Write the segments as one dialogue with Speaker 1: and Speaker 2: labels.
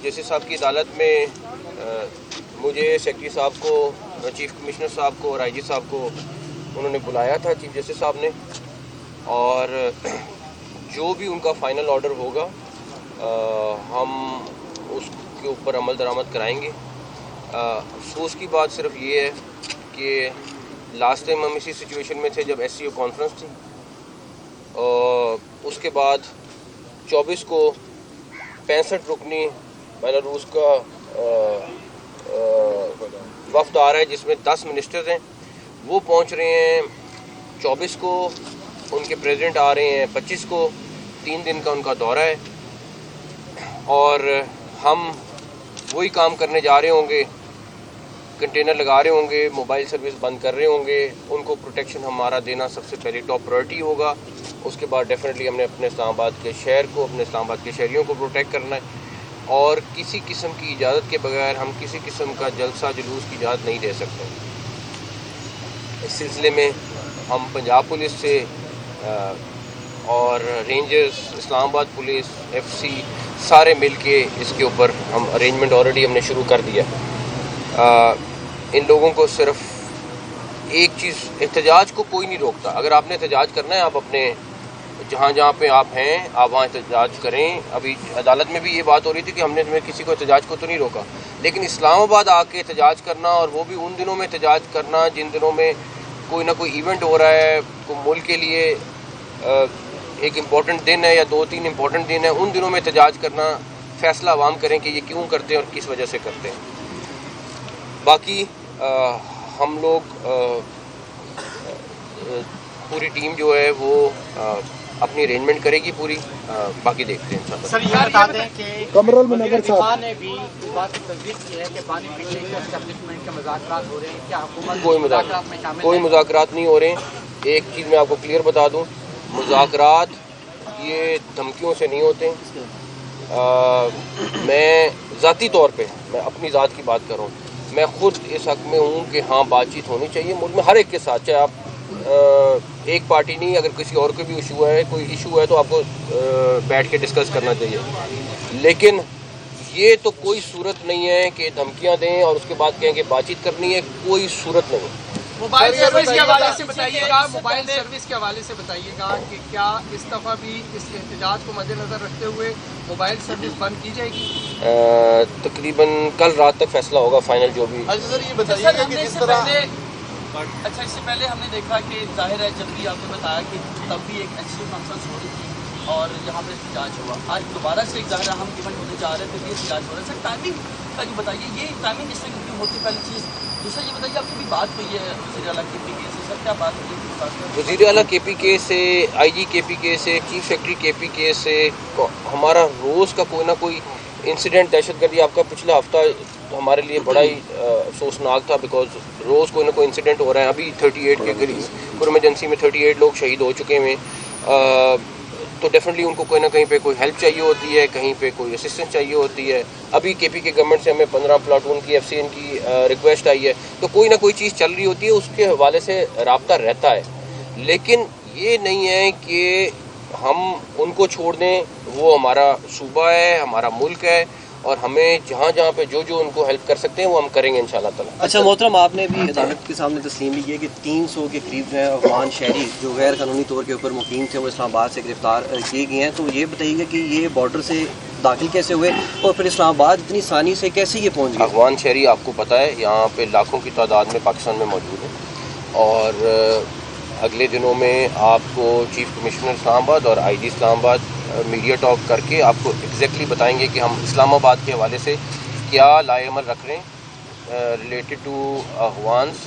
Speaker 1: Justice साहब की अदालत में मुझे सेक्रेटरी साहब को, चीफ कमिश्नर साहब को और आईजी साहब को उन्होंने बुलाया था चीफ जस्टिस साहब ने, और जो भी उनका फाइनल ऑर्डर होगा हम उसके ऊपर अमल दरामद कराएंगे। अफसोस की बात सिर्फ ये है कि लास्ट टाइम हम इसी सिचुएशन में थे जब SCO कॉन्फ्रेंस थी, उसके बाद 24 को 65 रुकनी बेलारूस का वफ्द आ रहा है जिसमें 10 मिनिस्टर्स हैं, वो पहुंच रहे हैं 24 को, उनके प्रेसिडेंट आ रहे हैं 25 को, 3 दिन का उनका दौरा है, और हम वही काम करने जा रहे होंगे, कंटेनर लगा रहे होंगे, मोबाइल सर्विस बंद कर रहे होंगे, उनको प्रोटेक्शन हमारा देना सबसे पहले टॉप प्रायोरिटी होगा। उसके बाद डेफिनेटली हमने अपने इस्लामाबाद के शहर को, अपने इस्लामाबाद के शहरियों को प्रोटेक्ट करना है, और किसी किस्म की इजाज़त के बगैर हम किसी किस्म का जलसा जुलूस की इजाज़त नहीं दे सकते। इस सिलसिले में हम पंजाब पुलिस से और रेंजर्स, इस्लामाबाद पुलिस, FC सारे मिल के इसके ऊपर हम अरेंजमेंट ऑलरेडी हमने शुरू कर दिया। इन लोगों को सिर्फ एक चीज़, एहतजाज को कोई नहीं रोकता। अगर आपने एहतजाज करना है, आप अपने जहाँ पे आप हैं आप वहाँ एहतजाज करें। अभी अदालत में भी ये बात हो रही थी कि हमने किसी को एहतजाज को तो नहीं रोका, लेकिन इस्लामाबाद आके एहतजाज करना, और वो भी उन दिनों में एहतजाज करना जिन दिनों में कोई ना कोई इवेंट हो रहा है, कोई मुल्क के लिए एक इम्पॉर्टेंट दिन है या 2-3 इम्पॉर्टेंट दिन है, उन दिनों में एहतजाज करना, फैसला अवाम करें कि ये क्यों करते हैं और किस वजह से करते हैं। बाकी हम लोग पूरी टीम जो है वो अपनी अरेंजमेंट करेगी पूरी, बाकी देखते हैं इंशाल्लाह।
Speaker 2: सर ये बता दें कि कमरुल मुनव्वर साहब ने भी इस बात की तस्दीक की है कि पानी पीने के एस्टेब्लिशमेंट के मुज़ाकरात हो रहे हैं, क्या हुकूमत कोई
Speaker 1: मुज़ाकरात नहीं हो रहे हैं। एक चीज़ मैं आपको क्लियर बता दूं, मुज़ाकरात ये धमकियों से नहीं होते। मैं ज़ाती तौर पे, मैं अपनी ज़ात की बात कर रहा हूँ, मैं ख़ुद इस हक़ में हूँ कि हाँ बातचीत होनी चाहिए मुल्क में हर एक के साथ, चाहे आप एक पार्टी नहीं, अगर किसी और को भी इशू है, कोई इशू है तो आपको बैठ के डिस्कस करना चाहिए। लेकिन ये तो कोई सूरत नहीं है कि धमकियाँ दें और उसके बाद कहें कि बातचीत करनी है, कोई सूरत नहीं।
Speaker 2: मोबाइल सर्विस के हवाले से बताइएगा, मोबाइल सर्विस के हवाले से बताइएगा कि क्या इस दफ़ा भी इस एहतजाज को मद्देनज़र रखते हुए मोबाइल सर्विस बंद की जाएगी?
Speaker 1: तकरीबन कल रात तक फैसला होगा फाइनल जो भी।
Speaker 3: अच्छा सर ये बताइएगा कि जिस तरह
Speaker 4: इससे पहले हमने देखा कि जाहिर है जब भी आपने बताया कि तब भी एक SCO कॉन्फ्रेंस हो रही थी और यहाँ पे एहतजाज हुआ, आज दोबारा से एक जाहिर हम इवेंट होने जा रहे थे, ये एहतजाज हो रहा है। सर टाइमिंग का जो बताइए, ये टाइमिंग इससे क्योंकि होती है पहली चीज़। दूसरा ये बताइए आपकी भी बात हुई है वज़ीर आला KPK से, सर क्या बात हुई है?
Speaker 1: वज़ीर आला KPK से, IG KPK से, चीफ सेक्रेटरी KPK से हमारा रोज़ का कोई ना कोई इंसिडेंट, दहशतगर्दी आपका पिछला हफ्ता हमारे लिए बड़ा ही अफसोसनाक था, बिकॉज रोज़ कोई ना कोई इंसिडेंट हो रहा है। अभी 38 के करीब इमरजेंसी में 38 लोग शहीद हो चुके हैं। तो डेफिनेटली उनको कोई ना कहीं पे कोई हेल्प चाहिए होती है, कहीं पे कोई असिस्टेंस चाहिए होती है। अभी KPK गवर्नमेंट से हमें 15 प्लाटून की FCN की रिक्वेस्ट आई है, तो कोई ना कोई चीज़ चल रही होती है, उसके हवाले से रब्ता रहता है। लेकिन ये नहीं है कि हम उनको छोड़ दें, वो हमारा सूबा है, हमारा मुल्क है, और हमें जहाँ जहाँ पे जो जो उनको हेल्प कर सकते हैं वो हम करेंगे इंशाल्लाह ताला।
Speaker 5: अच्छा मोहतरम, आपने भी अदालत के सामने तस्लीम भी की कि 300 के करीब जो है अफगान शहरी जो गैर कानूनी तौर के ऊपर मुकीम थे वो इस्लामाबाद से गिरफ्तार किए गए हैं। तो ये बताइएगा कि ये बॉर्डर से दाखिल कैसे हुए और फिर इस्लामाबाद इतनी आसानी से कैसे ये पहुँच गए?
Speaker 1: अफगान शहरी आपको पता है यहाँ पे लाखों की तादाद में पाकिस्तान में मौजूद है, और अगले दिनों में आपको चीफ कमिश्नर इस्लामाबाद और IG इस्लामाबाद मीडिया टॉक करके आपको एग्जैक्टली बताएंगे कि हम इस्लामाबाद के हवाले से क्या लाए अमल रख रहे हैं रिलेटेड टू अफगान्स।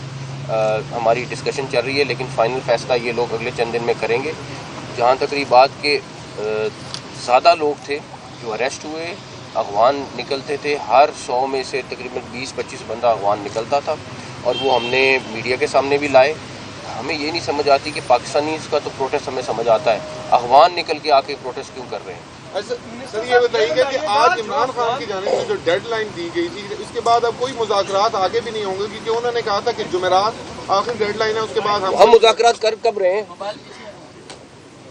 Speaker 1: हमारी डिस्कशन चल रही है, लेकिन फ़ाइनल फ़ैसला ये लोग अगले चंद दिन में करेंगे। जहाँ तक रही बात के ज़्यादा लोग थे जो अरेस्ट हुए, अफगान निकलते थे, हर 100 में से तकरीबन 20-25 बंदा अफगान निकलता था, और वो हमने मीडिया के सामने भी लाए। हमें ये नहीं समझ आती कि पाकिस्तानी का तो प्रोटेस्ट हमें समझ आता है, अफगान निकल के आके प्रोटेस्ट क्यों कर रहे हैं?
Speaker 3: अच्छा सर ये बताइएगा कि आज इमरान खान की जानिब से जो डेडलाइन दी गई थी, इसके बाद अब कोई मुज़ाकरात आगे भी नहीं होंगे, क्योंकि उन्होंने कहा था कि जुमेरात आखिरी डेडलाइन है, उसके बाद हम
Speaker 1: मुज़ाकरात कर कब रहे हैं?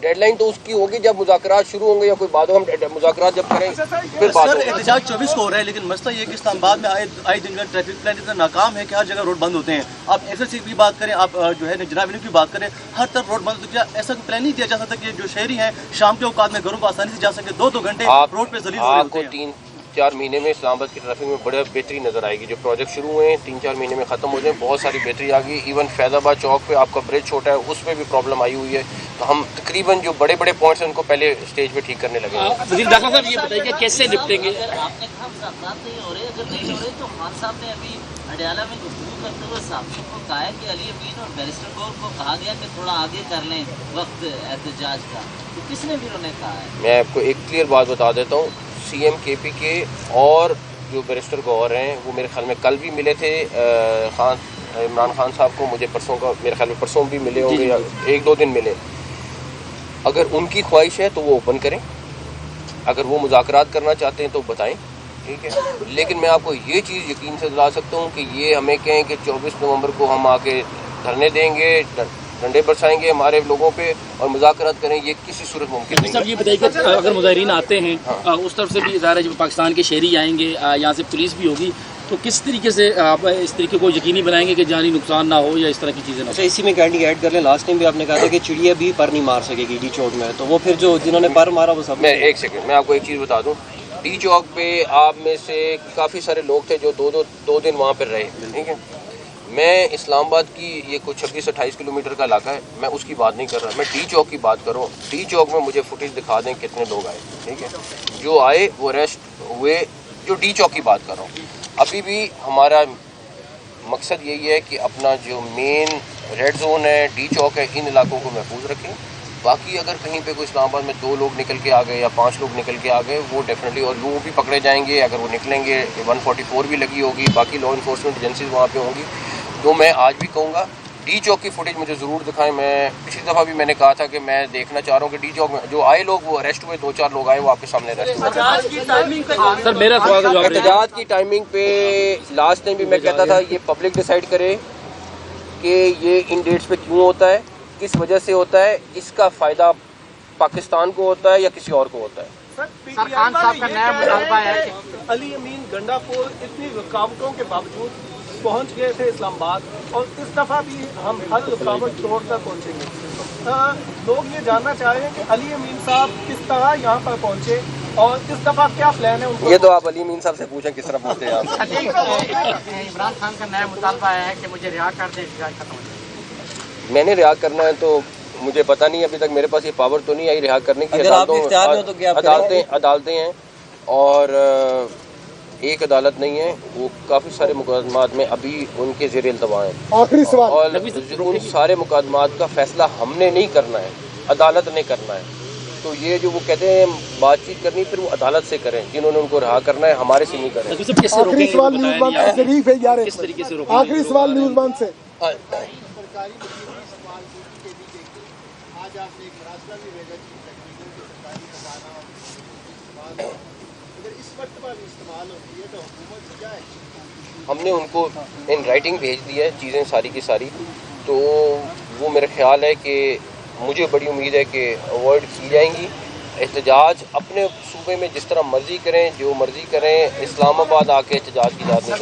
Speaker 1: डेड लाइन तो उसकी होगी जब मुज़ाकरात शुरू होंगे या कोई बाद हम मुज़ाकरात जब करें फिर बात
Speaker 6: सर
Speaker 1: होगी।
Speaker 6: एहतजाज 24 को हो रहा है, लेकिन मसला ये है कि इस्लामाबाद में आए दिन का ट्रैफिक प्लान इतना नाकाम है कि हर जगह रोड बंद होते हैं। आप एक्सेस की बात करें, आप जो है जनाब की बात करें, हर तरफ रोड बंद। तो क्या ऐसा कोई प्लान नहीं दिया जा सकता कि जो शहरी हैं शाम के औकात में घरों को आसानी से जा सके? 2-2 घंटे रोड पे जलील हो रहे
Speaker 1: आपको
Speaker 6: होते हैं।
Speaker 1: 3-4 महीने में इस्लामाबाद की ट्रैफिक में बड़ा बेहतरी नज़र आएगी। जो प्रोजेक्ट शुरू हुए हैं 3-4 महीने में ख़त्म हो जाए, बहुत सारी बेहतरी आ गई। इवन फैज़ाबाद चौक पे आपका ब्रिज छोटा है, उसमें भी प्रॉब्लम आई हुई है। तो हम तकरीबन जो बड़े बड़े पॉइंट्स हैं उनको पहले स्टेज पे ठीक करने लगे हैं।
Speaker 4: वज़ीर दाखिला साहब ये बताइए कैसे निपटेंगे?
Speaker 7: आपने कहा मुज़ाकरात नहीं हो रहे, अगर नहीं हो रहे तो खान साहब ने अभी अडयाला में गुफ्तगू करते हुए साहब को कहा है कि अली अमीन और बैरिस्टर गौर को कहा गया कि थोड़ा आगे कर लें वक्त एहतजाज का। तो किसने भी उन्हें कहा है?
Speaker 1: मैं आपको एक क्लियर बात बता देता हूँ, CM KP के और जो बैरिस्टर गौर हैं वो मेरे ख्याल में कल भी मिले थे इमरान खान साहब को। मुझे परसों का मेरे ख्याल में परसों भी मिले होंगे या 1-2 दिन मिले। अगर उनकी ख्वाहिश है तो वो ओपन करें, अगर वो मुज़ाकरात करना चाहते हैं तो बताएं, ठीक है। लेकिन मैं आपको ये चीज़ यकीन से दिला सकता हूँ कि ये हमें कहें कि 24 नवंबर को हम आके धरने देंगे, डंडे बरसाएंगे हमारे लोगों पे और मुज़ाकरात करें, ये किसी सूरत मुमकिन नहीं
Speaker 4: साहब
Speaker 1: है।
Speaker 4: ये बताइए कि अगर मुजाहिरीन आते हैं उस तरफ से भी ज़ाहिर है जब पाकिस्तान के शहरी आएंगे, यहाँ से पुलिस भी होगी, तो किस तरीके से आप इस तरीके को यकीनी बनाएंगे कि जानी नुकसान ना हो या इस तरह की चीज़ें ना हो?
Speaker 5: अच्छा, इसी में कैंडी ऐड कर लें, लास्ट टाइम भी आपने कहा था कि चिड़िया भी पर नहीं मार सकेगी डी चौक में, तो वो फिर जो जिन्होंने पर मारा वो सब।
Speaker 1: मैं एक सेकंड मैं आपको एक चीज़ बता दूं, डी चौक पे आप में से काफ़ी सारे लोग थे जो दो दिन वहाँ पर रहे, ठीक है। मैं इस्लामाबाद की ये कुछ 26-28 किलोमीटर का इलाका है, मैं उसकी बात नहीं कर रहा, मैं डी चौक की बात कर रहा हूँ। डी चौक में मुझे फुटेज दिखा दें कितने लोग आए, ठीक है। जो आए वो अरेस्ट हुए, जो डी चौक की बात कर रहा हूँ। अभी भी हमारा मकसद यही है कि अपना जो मेन रेड जोन है, डी चौक है, इन इलाकों को महफूज रखें। बाकी अगर कहीं पे कोई इस्लामाबाद में 2 लोग निकल के आ गए या 5 लोग निकल के आ गए, वो डेफिनेटली और लोग भी पकड़े जाएंगे। अगर वो निकलेंगे 144 भी लगी होगी, बाकी लॉ इन्फोर्समेंट एजेंसीज वहाँ पे होंगी। तो मैं आज भी कहूँगा डी चौक की फुटेज मुझे ज़रूर दिखाएं। मैं पिछली दफ़ा भी मैंने कहा था कि मैं देखना चाह रहा हूँ कि डी चौक में जो आए लोग वो अरेस्ट हुए, 2-4 लोग आए वो आपके सामने अरेस्ट हुए।
Speaker 4: सर मेरा
Speaker 1: एहतजाज की टाइमिंग पे लास्ट टाइम भी मैं कहता था ये पब्लिक डिसाइड करे कि ये इन डेट्स पे क्यों होता है, किस वजह से होता है, इसका फ़ायदा पाकिस्तान को होता है या किसी और को होता है।
Speaker 2: सर खान साहब का नया मुतालबा है कि
Speaker 8: अली अमीन गंडापुर इतनी रुकावटों के बावजूद पहुंच गए थे इस्लामाबाद, और इस दफ़ा भी हम हर रुकावट तोड़कर पहुंचेंगे। लोग ये जानना चाह रहे हैं कि अली अमीन साहब किस तरह यहाँ पर पहुंचे और इस दफ़ा क्या प्लान है उनको।
Speaker 1: ये तो आप अली अमीन साहब से पूछें किस तरह पहुँचे हैं आप।
Speaker 2: इमरान खान का नया मुतालबा है कि मुझे रिहा कर दे, एहतजाज खत्म हो जाए।
Speaker 1: मैंने रिहा करना है तो मुझे पता नहीं, अभी तक मेरे पास ये पावर तो नहीं आई रिहा करने की।
Speaker 5: अगर आप इख्तियार में हो तो क्या आप करेंगे?
Speaker 1: अदालतें हैं और एक अदालत नहीं है, वो काफ़ी सारे मुकदमात में अभी उनके ज़ेर इल्तवा हैं।
Speaker 8: आखिरी सवाल,
Speaker 1: और उन सारे मुकदमात का फैसला हमने नहीं करना है, अदालत ने करना है। तो ये जो वो कहते हैं बातचीत करनी, फिर वो अदालत से करें, जिन्होंने उनको रहा करना है, हमारे से नहीं करें।
Speaker 8: आखिरी सवाल न्यूज़ वन से शरीफ है यार,
Speaker 4: किस तरीके से रोकेंगे?
Speaker 8: आखिरी सवाल न्यूज़ वन से।
Speaker 1: हमने उनको इन राइटिंग भेज दी है चीज़ें सारी की सारी, तो वो मेरा ख्याल है कि मुझे बड़ी उम्मीद है कि अवॉइड की जाएंगी। एहतजाज अपने सूबे में जिस तरह मर्जी करें, जो मर्जी करें, इस्लामाबाद आके एहतजाज की जाती है।